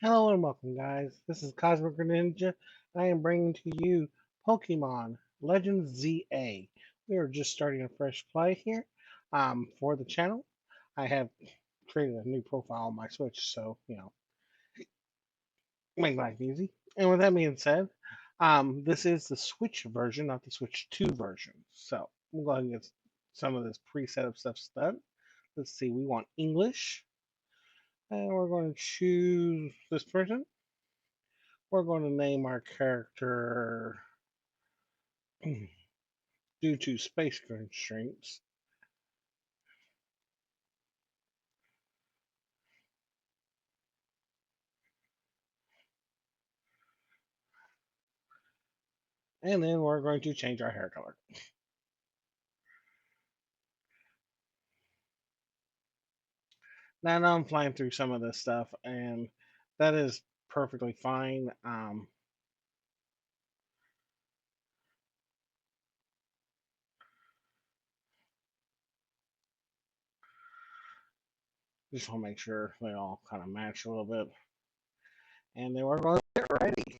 Hello and welcome, guys. This is Cosmic Ninja. I am bringing to you Pokemon Legends ZA. We are just starting a fresh play here for the channel. I have created a new profile on my Switch, so make life easy. And with that being said, this is the Switch version, not the Switch 2 version. So we'll go ahead and get some of this pre-set up stuff done. Let's see. We want English, and we're going to choose this person. We're going to name our character due to space constraints. And then we're going to change our hair color. Now, I know I'm flying through some of this stuff, and that is perfectly fine. Just want to make sure they all kind of match a little bit. And then we're going to get ready.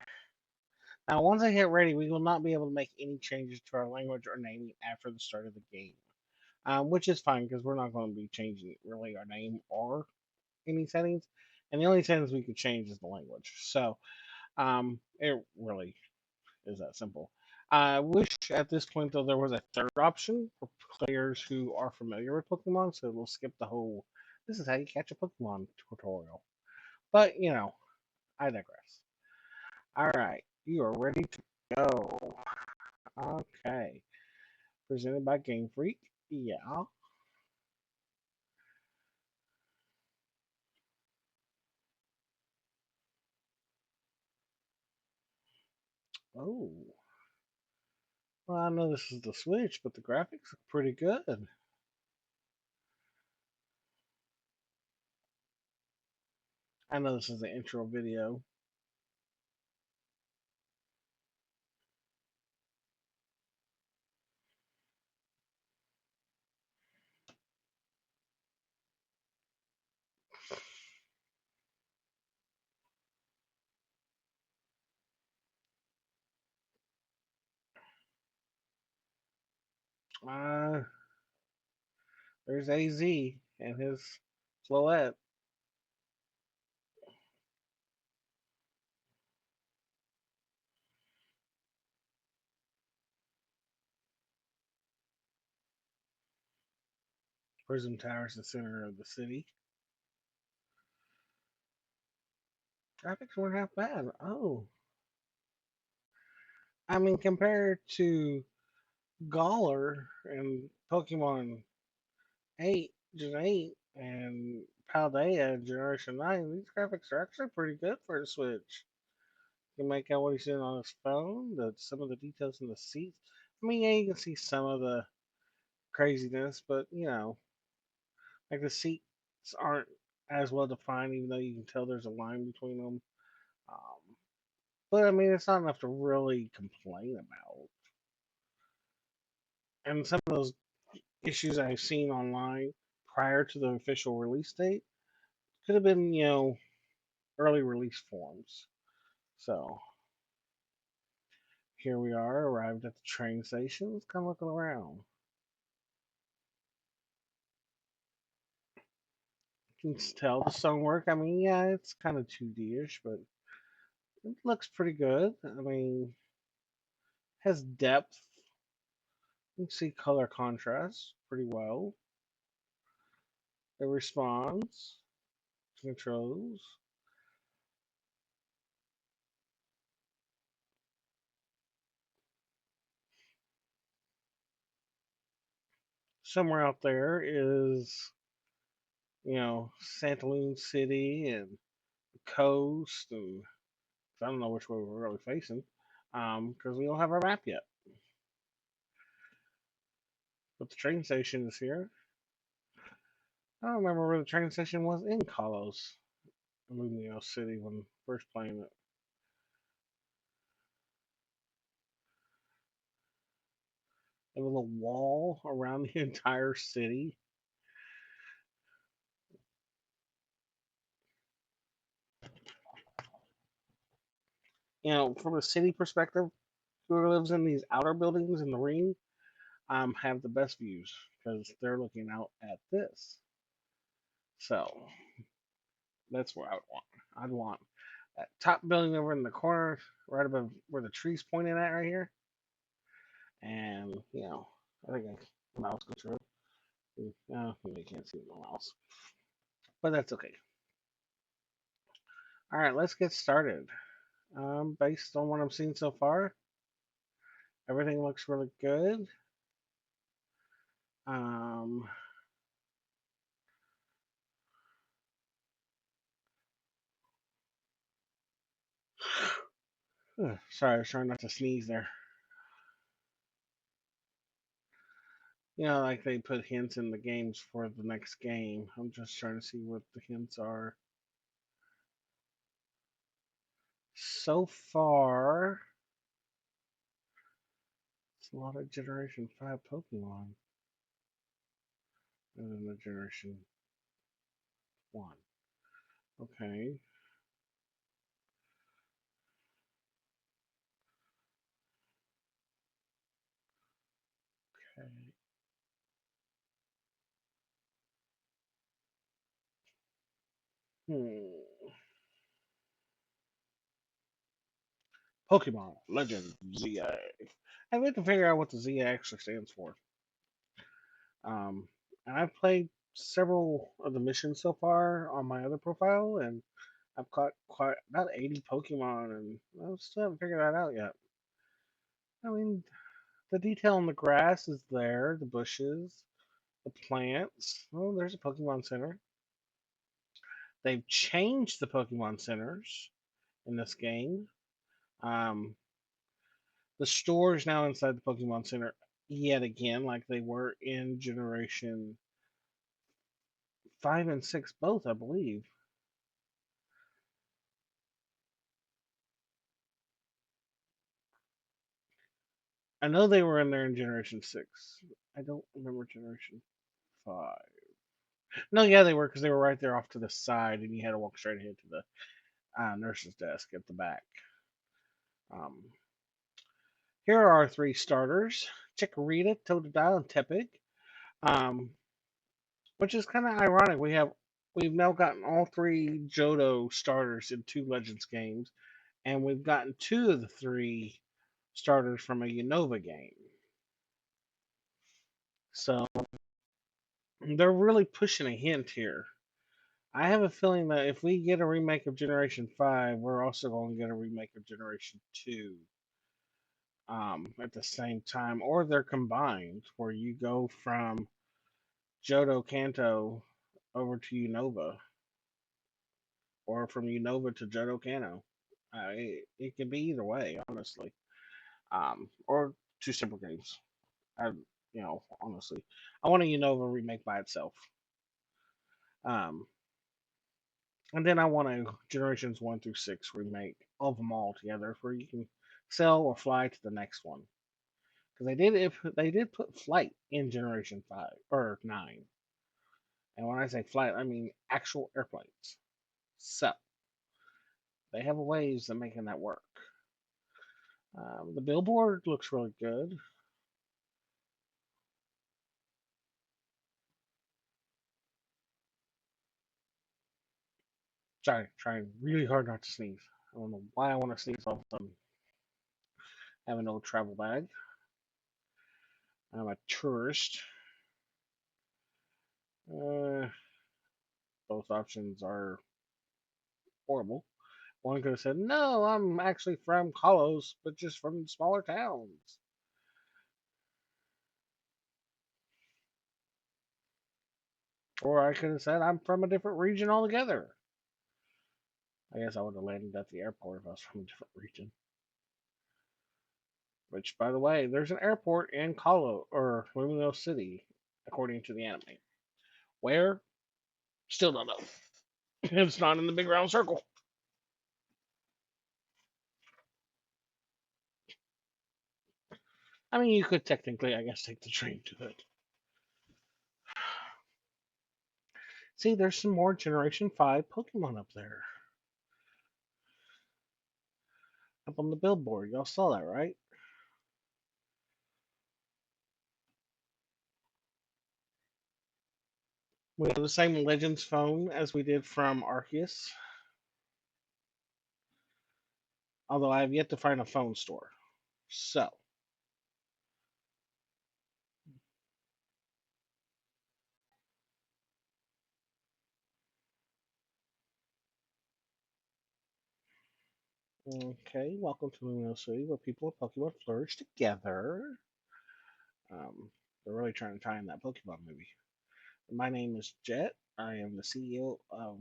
Now, once I hit ready, we will not be able to make any changes to our language or naming after the start of the game, which is fine because we're not going to be changing really our name or any settings. And the only settings we could change is the language. So it really is that simple. I wish at this point, though, there was a third option for players who are familiar with Pokemon, so we'll skip the whole this is how you catch a Pokemon tutorial. But, I digress. All right, you are ready to go. Okay. Presented by Game Freak. Yeah. Oh. Well, I know this is the Switch, but the graphics look pretty good. I know this is the intro video. Uh, there's AZ and his Floette. Prism Tower is the center of the city. Graphics weren't half bad. Oh, I mean, compared to Galar and Pokemon 8, Gen 8, and Paldea Generation 9, these graphics are actually pretty good for the Switch. You can make out what he's doing on his phone, some of the details in the seats. I mean, yeah, you can see some of the craziness, but like the seats aren't as well defined, even though you can tell there's a line between them. Um, but I mean, it's not enough to really complain about. And some of those issues I've seen online prior to the official release date could have been, early release forms. So here we are, arrived at the train station. Let's kind of looking around. You can tell the stonework. I mean, yeah, it's kind of 2D-ish, but it looks pretty good. I mean, has depth. You can see color contrast pretty well. It responds, controls. Somewhere out there is, Santaloon City and the coast, and I don't know which way we're really facing, because we don't have our map yet. But the train station is here. I don't remember where the train station was in Kalos, Lumio City, when first playing it. There was a wall around the entire city. From a city perspective, whoever lives in these outer buildings in the ring have the best views because they're looking out at this. So that's what I would want. I'd want that top building over in the corner, right above where the tree's pointing at right here. And, I think the mouse goes through. No, you can't see the mouse. But that's okay. All right, let's get started. Based on what I'm seeing so far, everything looks really good. Um, Sorry, I was trying not to sneeze there. Like they put hints in the games for the next game. I'm just trying to see what the hints are. So far, it's a lot of Generation 5 Pokemon other than the Generation 1. Okay. Okay. Hmm. Pokemon Legend ZA. I have to figure out what the ZA actually stands for. Um, and I've played several of the missions so far on my other profile, and I've caught quite about 80 Pokemon, and I still haven't figured that out yet. I mean, the detail in the grass is there, the bushes, the plants. Oh, there's a Pokemon Center. They've changed the Pokemon Centers in this game. Um, the stores now inside the Pokemon Center yet again, like they were in Generation 5 and 6, both, I believe. I know they were in there in Generation 6. I don't remember Generation 5. No, yeah, they were because they were right there off to the side, and you had to walk straight ahead to the nurse's desk at the back. Um, Here are our three starters: Chikorita, Totodile, and Tepig. Um, which is kind of ironic. We've now gotten all three Johto starters in two Legends games, and we've gotten two of the three starters from a Unova game. So they're really pushing a hint here. I have a feeling that if we get a remake of Generation 5, we're also going to get a remake of Generation 2 at the same time, or they're combined, where you go from Johto Kanto over to Unova, or from Unova to Johto Kanto. It can be either way, honestly, or two separate games. I, honestly, I want a Unova remake by itself. Um, And then I want a Generations 1 through 6 remake of them all together where you can sell or fly to the next one. Because they did put flight in Generation 5 or 9. And when I say flight, I mean actual airplanes. So they have ways of making that work. The billboard looks really good. Sorry, trying really hard not to sneeze. I don't know why I want to sneeze all of a sudden. I have an old travel bag. I'm a tourist. Uh, both options are horrible. One could have said, "No, I'm actually from Kalos, but just from smaller towns." Or I could have said, "I'm from a different region altogether." I guess I would have landed at the airport if I was from a different region. Which, by the way, there's an airport in Kalo or Lumino City, according to the anime. Where? Still don't know. It's not in the big round circle. I mean, you could technically, I guess, take the train to it. See, there's some more Generation 5 Pokemon up there. up on the billboard. Y'all saw that, right? We have the same Legends phone as we did from Arceus, although I have yet to find a phone store. So, okay, welcome to Lumino City, where people and Pokemon flourish together. They're really trying to tie in that Pokemon movie. My name is Jet. I am the CEO of.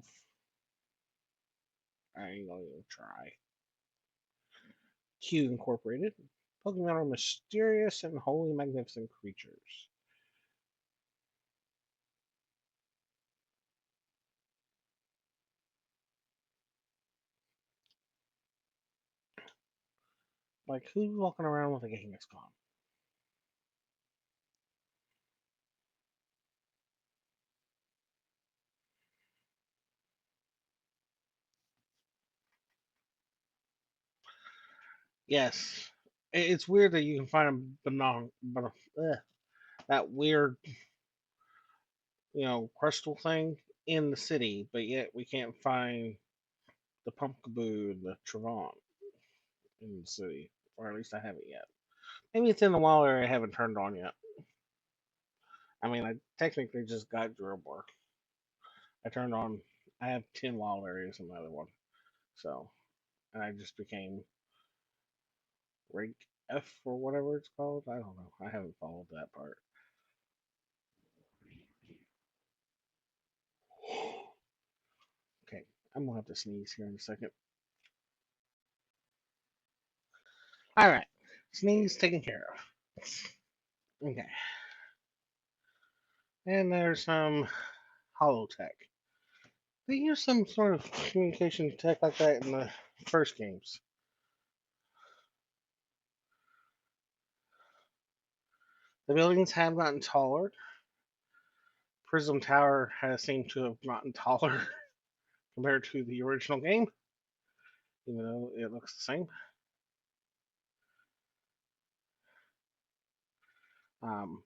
I ain't gonna even try. Q Incorporated. Pokemon are mysterious and wholly magnificent creatures. Like, who's walking around with a Kangaskhan? Yes. It's weird that you can find that weird, crystal thing in the city, but yet we can't find the Pumpkaboo and the Travon in the city. Or at least I haven't yet. Maybe it's in the wild area I haven't turned on yet. I mean, I technically just got Drillbor. I turned on, I have 10 wild areas in the other one. So, and I just became rank F or whatever it's called. I don't know. I haven't followed that part. Okay, I'm gonna have to sneeze here in a second. All right, sneeze taken care of. Okay, and there's some holotech. They use some sort of communication tech like that in the first games. The buildings have gotten taller. Prism Tower has seemed to have gotten taller compared to the original game, even though it looks the same. Um,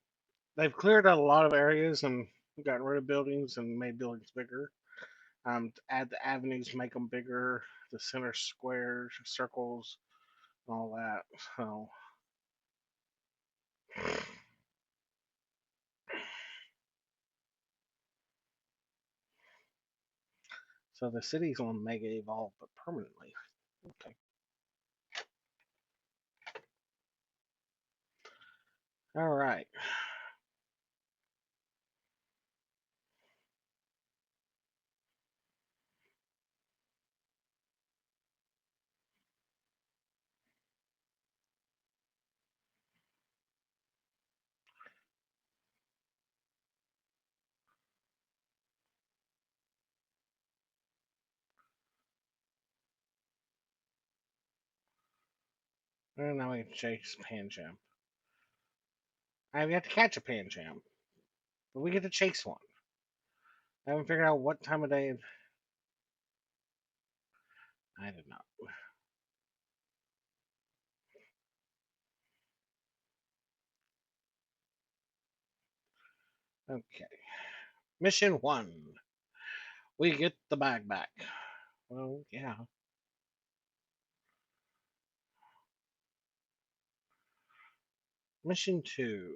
they've cleared out a lot of areas and gotten rid of buildings and made buildings bigger. To add the avenues, make them bigger, the center squares, circles, and all that. So the city's on mega evolve, but permanently. Okay. All right. And now we have to chase Pancham. I have yet to catch a Pancham, but we get to chase one. I haven't figured out what time of day. I did not. Okay. Mission 1. We get the bag back. Well, yeah. Mission 2.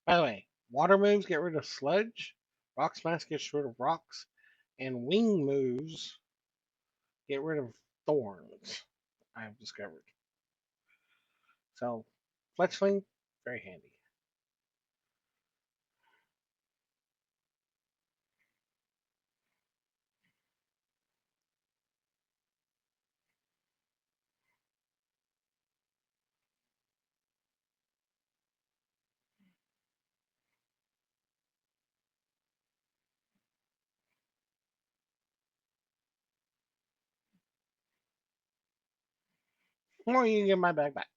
By the way, water moves get rid of sludge, rock smash gets rid of rocks, and wing moves get rid of thorns. I have discovered. So, Fletchling, very handy. Or you can get my bag back.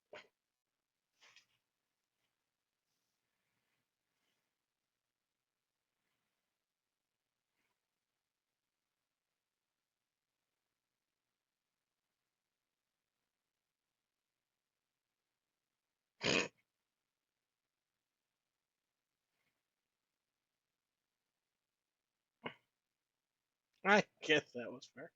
I guess that was fair.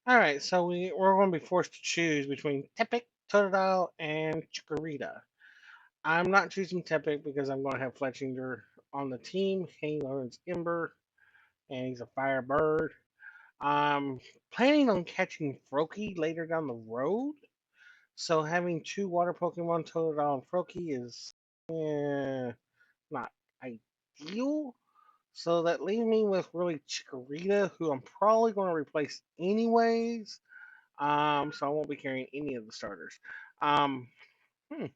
All right, so we're going to be forced to choose between Tepic, Totodile, and Chikorita. I'm not choosing Tepic because I'm going to have Fletchinger on the team. He learns Ember, and he's a fire bird. I'm planning on catching Froakie later down the road, so having two water Pokemon, Totodile and Froakie, is not ideal. So that leaves me with really Chikorita, who I'm probably going to replace anyways. So I won't be carrying any of the starters. Um, hmm,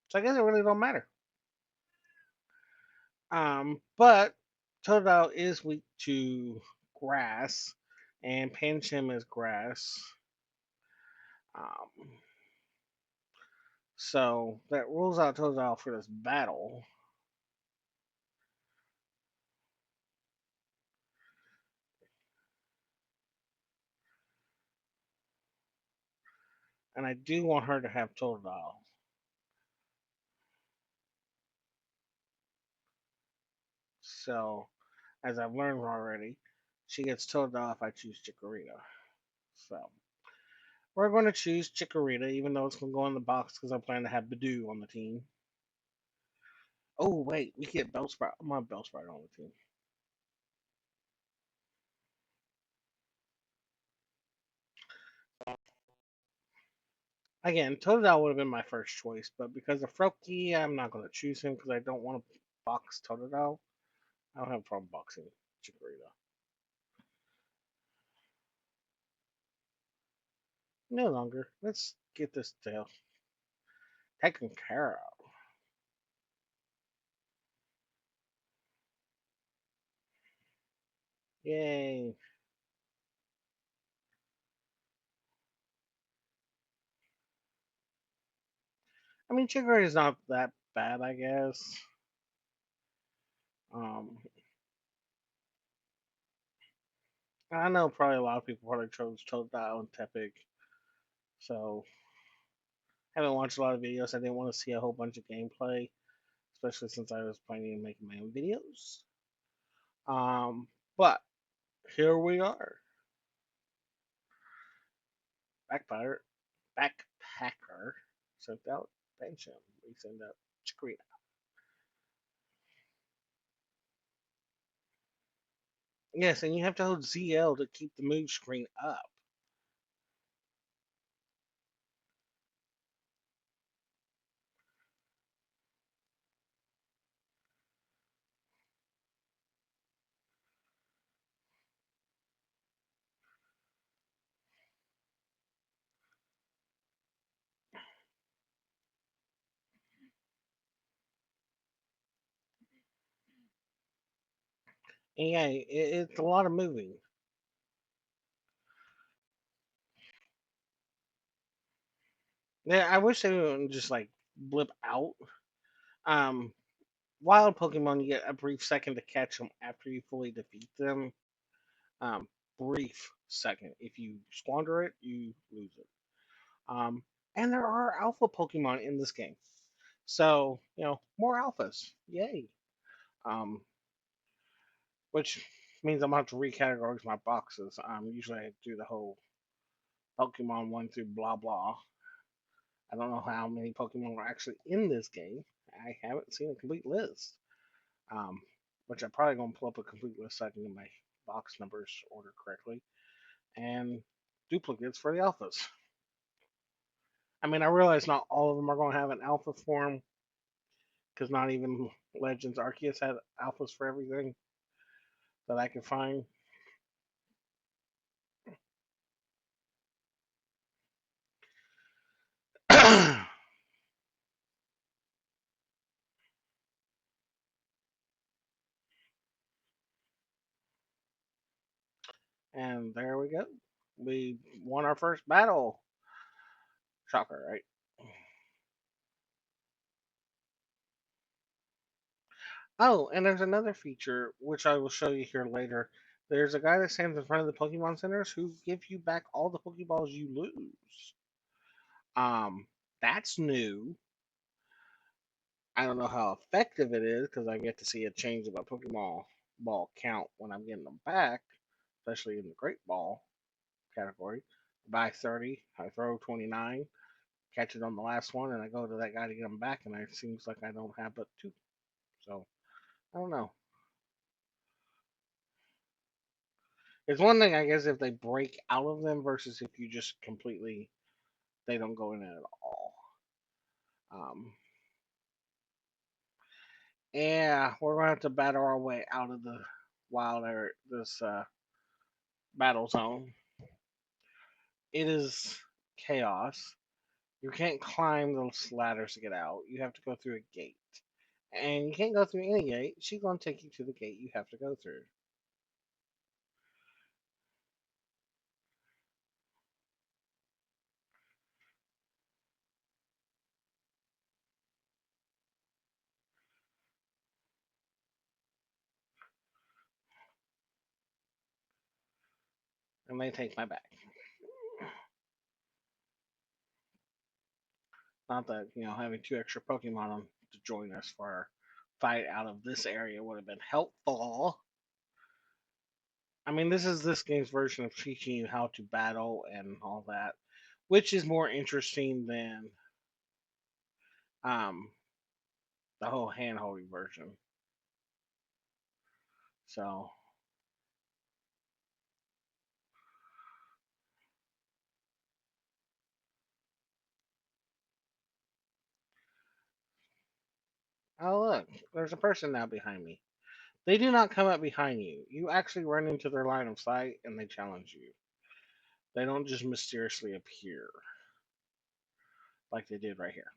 so I guess it really don't matter. But Totodile is weak to grass, and Pancham is grass. Um, so that rules out Totodile for this battle. And I do want her to have Totodile. So, as I've learned already, she gets Totodile if I choose Chikorita. So, we're going to choose Chikorita, even though it's going to go in the box because I plan to have Badoo on the team. Oh, wait, we get Bellsprout. I'm on Bellsprout on the team. Again, Totodile would have been my first choice, but because of Froakie, I'm not going to choose him because I don't want to box Totodile. I don't have a problem boxing Chikorita. No longer. Let's get this tail taken care of. Yay. I mean, Chikorita is not that bad, I guess. Um, I know probably a lot of people probably chose Totodile and Tepic, so I haven't watched a lot of videos. I didn't want to see a whole bunch of gameplay, especially since I was planning on making my own videos. But here we are. Backpacker, backpacker sent out Bencham. We send out Chikorita. Yes, and you have to hold ZL to keep the move screen up. And yeah, it's a lot of moving. Yeah, I wish they would just like blip out. Um, Wild Pokemon, you get a brief second to catch them after you fully defeat them. Um, Brief second. If you squander it, you lose it. Um, and there are alpha Pokemon in this game, so more alphas. Yay! Um, which means I'm gonna have to recategorize my boxes. Usually I do the whole Pokemon one through blah blah. I don't know how many Pokemon are actually in this game. I haven't seen a complete list. Um, which I'm probably gonna pull up a complete list so I can get my box numbers ordered correctly and duplicates for the alphas. I mean, I realize not all of them are going to have an alpha form because not even Legends Arceus had alphas for everything that I could find. And there we go. We won our first battle. Shocker, right? Oh, and there's another feature which I will show you here later. There's a guy that stands in front of the Pokemon centers who give you back all the Pokeballs you lose. Um, that's new. I don't know how effective it is because I get to see a change of a Pokemon ball count when I'm getting them back, especially in the Great Ball category. Buy 30, I throw 29, catch it on the last one, and I go to that guy to get them back, and it seems like I don't have but two. So I don't know. It's one thing, I guess, if they break out of them versus if you just completely they don't go in it at all. Um, yeah, we're gonna have to battle our way out of the wild area, this battle zone. It is chaos. You can't climb those ladders to get out. You have to go through a gate, and you can't go through any gate. She's gonna take you to the gate you have to go through. And they take my back. Not that having two extra Pokemon to join us for our fight out of this area would have been helpful. I mean, this is this game's version of teaching you how to battle and all that, which is more interesting than um, the whole hand holding version. So, oh look, there's a person now behind me. They do not come up behind you. You actually run into their line of sight and they challenge you. They don't just mysteriously appear like they did right here.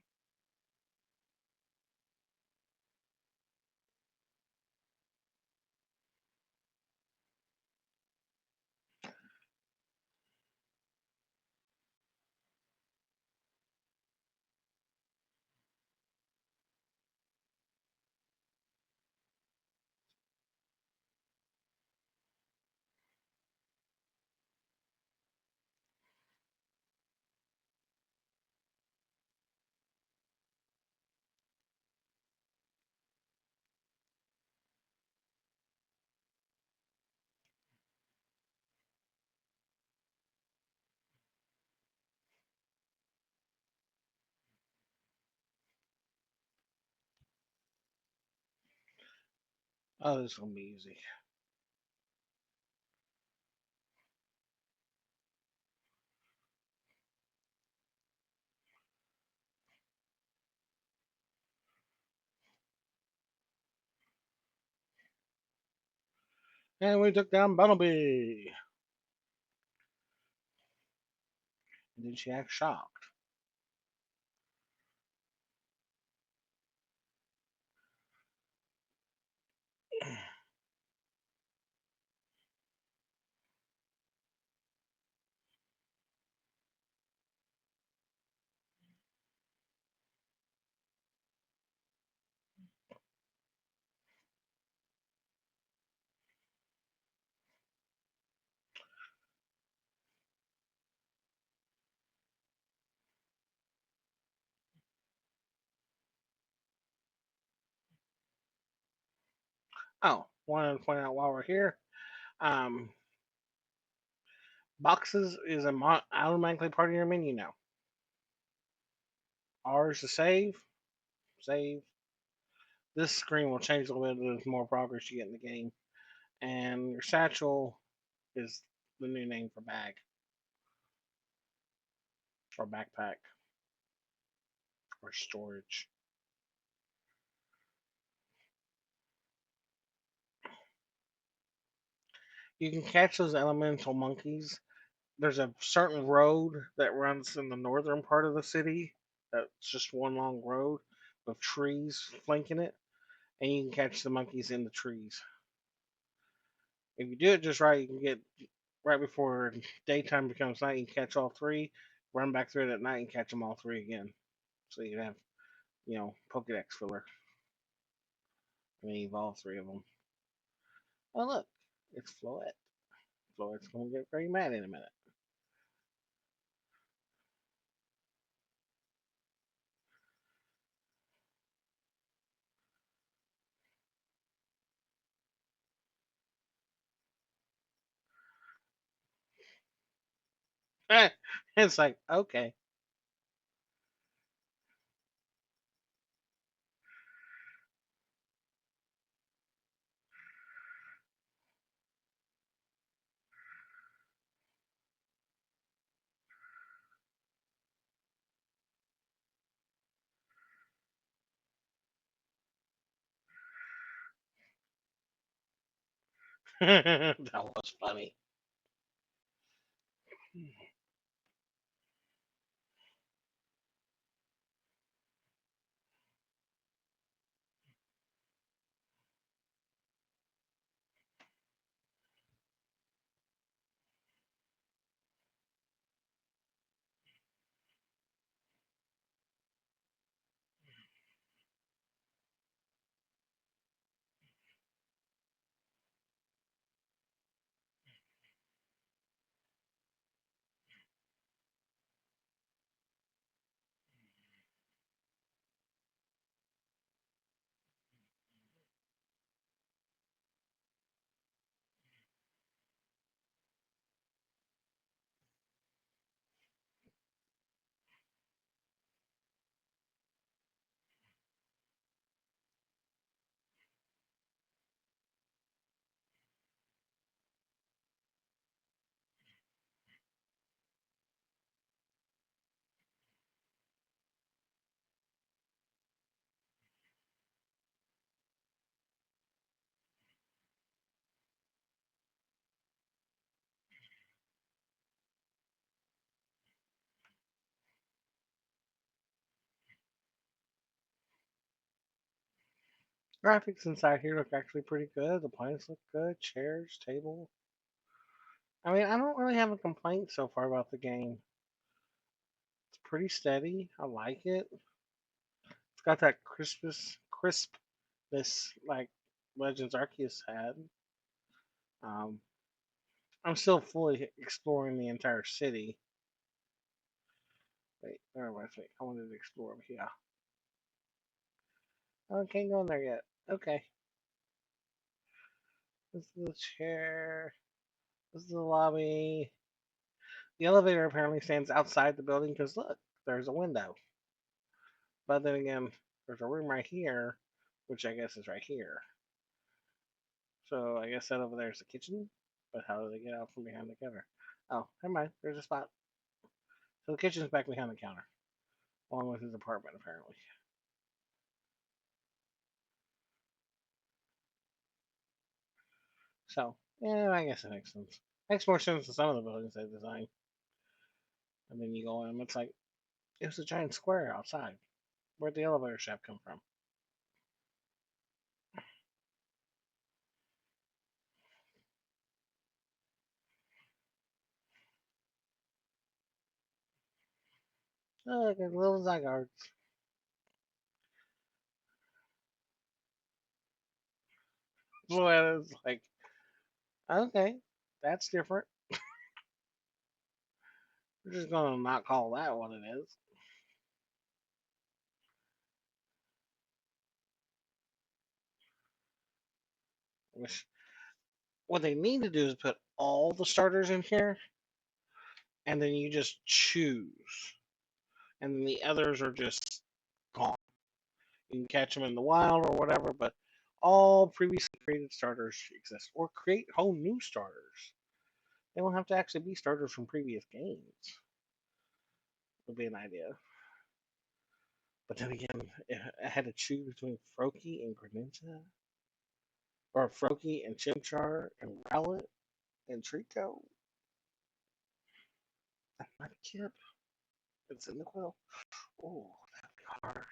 Oh, this is gonna be easy. And we took down Bumblebee. And then she acts shocked. Oh, wanted to point out while we're here, um, boxes is automatically part of your menu now. R's to save, save. This screen will change a little bit as more progress you get in the game. And your satchel is the new name for bag or backpack or storage. You can catch those elemental monkeys. There's a certain road that runs in the northern part of the city. That's just one long road with trees flanking it, and you can catch the monkeys in the trees. If you do it just right, you can get right before daytime becomes night, you catch all three, run back through it at night and catch them all three again. So you can have, Pokedex filler and then evolve three of them. Oh look, it's Floette. Floette's gonna get very mad in a minute. It's like, okay. That was funny. Graphics inside here look actually pretty good. The plants look good. Chairs, table. I mean, I don't really have a complaint so far about the game. It's pretty steady. I like it. It's got that crispness like Legends Arceus had. Um, I'm still fully exploring the entire city. Wait, where was I? I wanted to explore over here. Oh, I can't go in there yet. Okay. This is the chair. This is the lobby. The elevator apparently stands outside the building because look, there's a window. But then again, there's a room right here, which I guess is right here. So I guess that over there is the kitchen. But how do they get out from behind the counter? Oh, never mind. There's a spot. So the kitchen's back behind the counter, along with his apartment apparently. So yeah, I guess it makes sense. Makes more sense than some of the buildings they designed. And then you go in, and it's like it was a giant square outside. Where'd the elevator shaft come from? Oh, like a little Zygarde. So it's like, okay, that's different. We're just gonna not call that what it is. Which what they need to do is put all the starters in here, and then you just choose, and then the others are just gone. You can catch them in the wild or whatever, but all previously created starters exist, or create whole new starters. They don't have to actually be starters from previous games. Would be an idea. But then again, I had to choose between Froakie and Greninja, or Froakie and Chimchar and Rowlet and Trico. And my kid, it's in the quill. Oh, that'd be hard.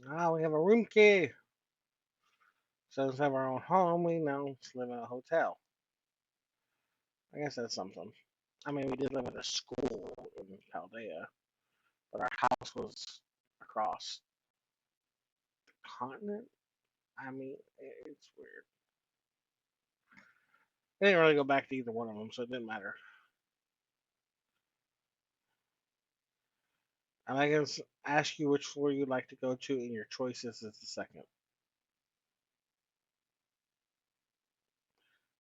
Ah, we have a room key. So instead of our own home, we now live in a hotel. I guess that's something. I mean, we did live at a school in Chaldea, but our house was across the continent. I mean, it's weird. I didn't really go back to either one of them, so it didn't matter. And I can ask you which floor you'd like to go to, and your choices is the second.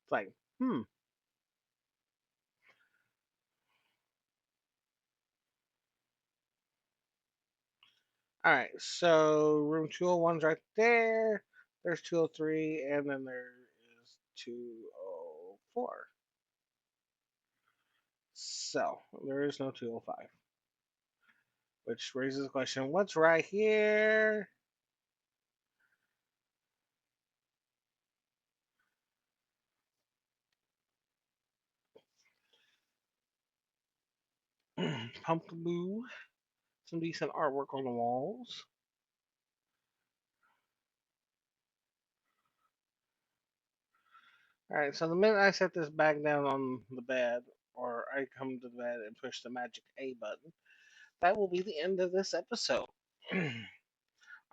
It's like, hmm. All right, so room 201's right there. There's 203, and then there is 204. So there is no 205, which raises the question: what's right here? Pumpkaboo. Some decent artwork on the walls. All right, so the minute I set this bag down on the bed, or I come to the bed and push the magic A button, that will be the end of this episode.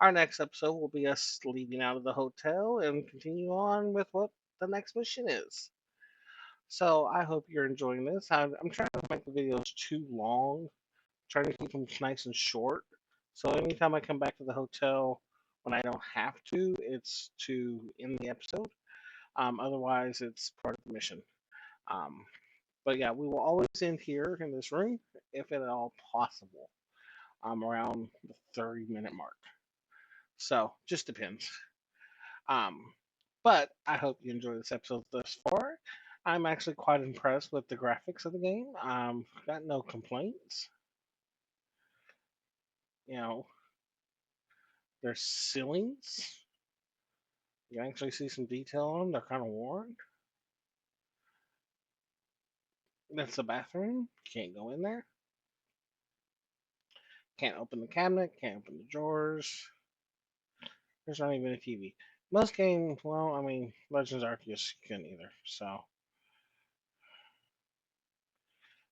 Our next episode will be us leaving out of the hotel and continue on with what the next mission is. So I hope you're enjoying this. I'm trying to make the videos too long, trying to keep them nice and short. So anytime I come back to the hotel when I don't have to, it's to end the episode. Otherwise, it's part of the mission. Um, but yeah, we will always end here in this room, if at all possible, around the 30-minute mark. So just depends. Um, but I hope you enjoyed this episode thus far. I'm actually quite impressed with the graphics of the game. Got no complaints. You know, there's ceilings. You can actually see some detail on them. They're kind of worn. That's the bathroom. Can't go in there. Can't open the cabinet. Can't open the drawers. There's not even a TV. Most games, well, I mean, Legends Arceus couldn't either. So,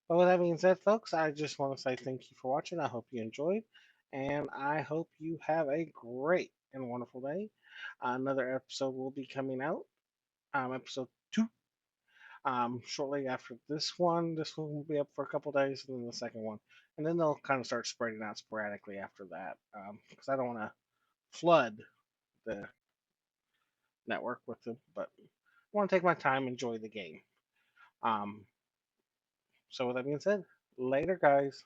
but with that being said, folks, I just want to say thank you for watching. I hope you enjoyed, and I hope you have a great and wonderful day. Another episode will be coming out, episode 2, shortly after this one. This one will be up for a couple days, and then the second one, and then they'll kind of start spreading out sporadically after that, because I don't want to flood the network with them, but I want to take my time, enjoy the game. Um, so with that being said, later, guys.